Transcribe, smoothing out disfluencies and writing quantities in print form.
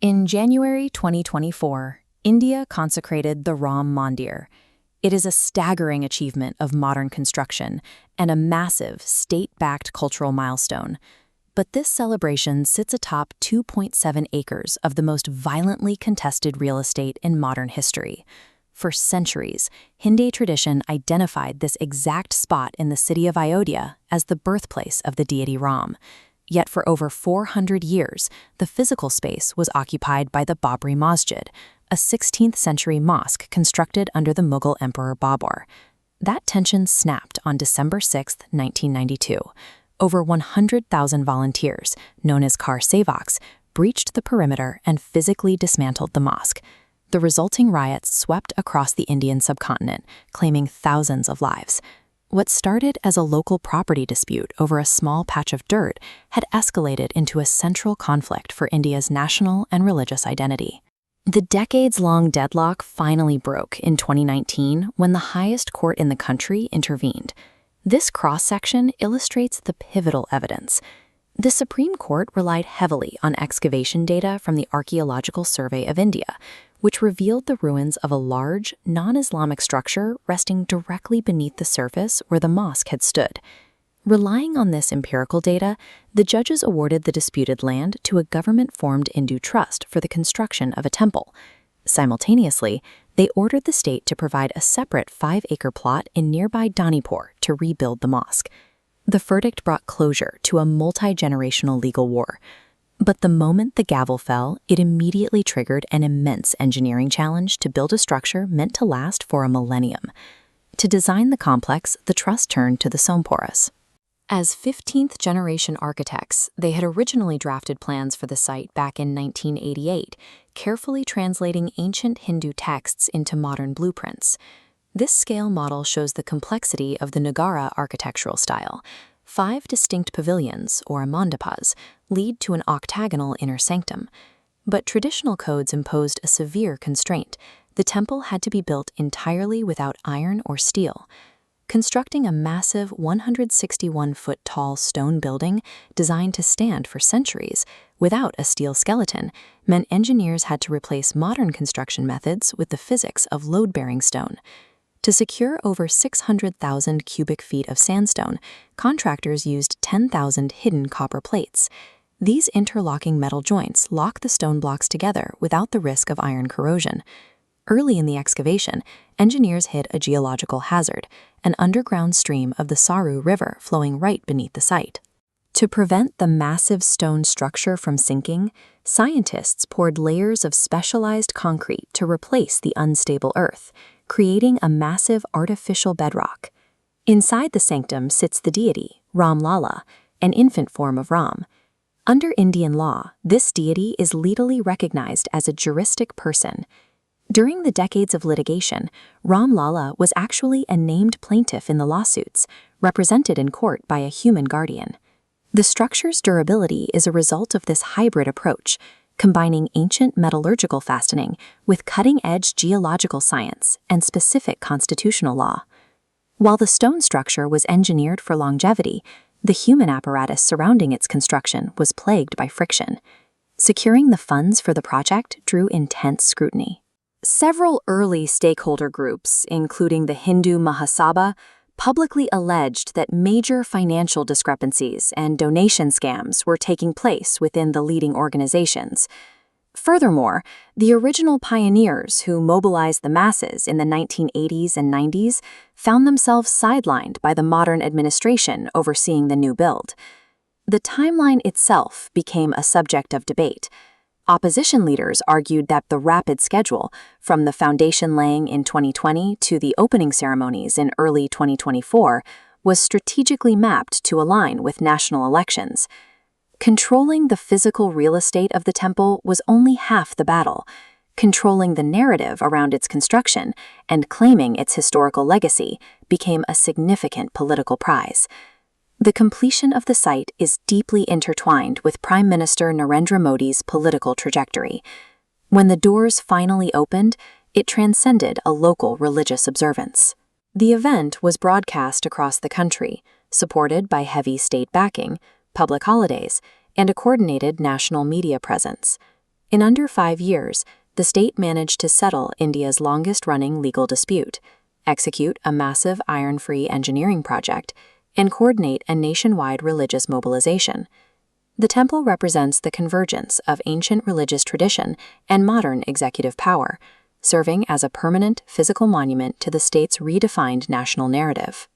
In January 2024, India consecrated the Ram Mandir. It is a staggering achievement of modern construction and a massive, state-backed cultural milestone. But this celebration sits atop 2.7 acres of the most violently contested real estate in modern history. For centuries, Hindu tradition identified this exact spot in the city of Ayodhya as the birthplace of the deity Ram. Yet for over 400 years, the physical space was occupied by the Babri Mosque, a 16th-century mosque constructed under the Mughal Emperor Babur. That tension snapped on December 6, 1992. Over 100,000 volunteers, known as Kar Sevaks, breached the perimeter and physically dismantled the mosque. The resulting riots swept across the Indian subcontinent, claiming thousands of lives. What started as a local property dispute over a small patch of dirt had escalated into a central conflict for India's national and religious identity. The decades-long deadlock finally broke in 2019 when the highest court in the country intervened. This cross-section illustrates the pivotal evidence. The Supreme Court relied heavily on excavation data from the Archaeological Survey of India, which revealed the ruins of a large, non-Islamic structure resting directly beneath the surface where the mosque had stood. Relying on this empirical data, the judges awarded the disputed land to a government-formed Hindu trust for the construction of a temple. Simultaneously, they ordered the state to provide a separate 5-acre plot in nearby Danipur to rebuild the mosque. The verdict brought closure to a multi-generational legal war. But the moment the gavel fell, it immediately triggered an immense engineering challenge to build a structure meant to last for a millennium. To design the complex, the trust turned to the Sompuras. As 15th-generation architects, they had originally drafted plans for the site back in 1988, carefully translating ancient Hindu texts into modern blueprints. This scale model shows the complexity of the Nagara architectural style. 5 distinct pavilions, or mandapas, lead to an octagonal inner sanctum. But traditional codes imposed a severe constraint. The temple had to be built entirely without iron or steel. Constructing a massive 161-foot-tall stone building designed to stand for centuries without a steel skeleton meant engineers had to replace modern construction methods with the physics of load-bearing stone. To secure over 600,000 cubic feet of sandstone, contractors used 10,000 hidden copper plates. These interlocking metal joints lock the stone blocks together without the risk of iron corrosion. Early in the excavation, engineers hit a geological hazard, an underground stream of the Saru River flowing right beneath the site. To prevent the massive stone structure from sinking, scientists poured layers of specialized concrete to replace the unstable earth, creating a massive artificial bedrock. Inside the sanctum sits the deity, Ram Lalla, an infant form of Ram. Under Indian law, this deity is legally recognized as a juristic person. During the decades of litigation, Ram Lalla was actually a named plaintiff in the lawsuits, represented in court by a human guardian. The structure's durability is a result of this hybrid approach, combining ancient metallurgical fastening with cutting-edge geological science and specific constitutional law. While the stone structure was engineered for longevity, the human apparatus surrounding its construction was plagued by friction. Securing the funds for the project drew intense scrutiny. Several early stakeholder groups, including the Hindu Mahasabha, publicly alleged that major financial discrepancies and donation scams were taking place within the leading organizations. Furthermore, the original pioneers who mobilized the masses in the 1980s and 90s found themselves sidelined by the modern administration overseeing the new build. The timeline itself became a subject of debate. Opposition leaders argued that the rapid schedule, from the foundation laying in 2020 to the opening ceremonies in early 2024, was strategically mapped to align with national elections. Controlling the physical real estate of the temple was only half the battle. Controlling the narrative around its construction and claiming its historical legacy became a significant political prize. The completion of the site is deeply intertwined with Prime Minister Narendra Modi's political trajectory. When the doors finally opened, it transcended a local religious observance. The event was broadcast across the country, supported by heavy state backing, public holidays, and a coordinated national media presence. In under 5 years, the state managed to settle India's longest-running legal dispute, execute a massive iron-free engineering project, and coordinate a nationwide religious mobilization. The temple represents the convergence of ancient religious tradition and modern executive power, serving as a permanent physical monument to the state's redefined national narrative.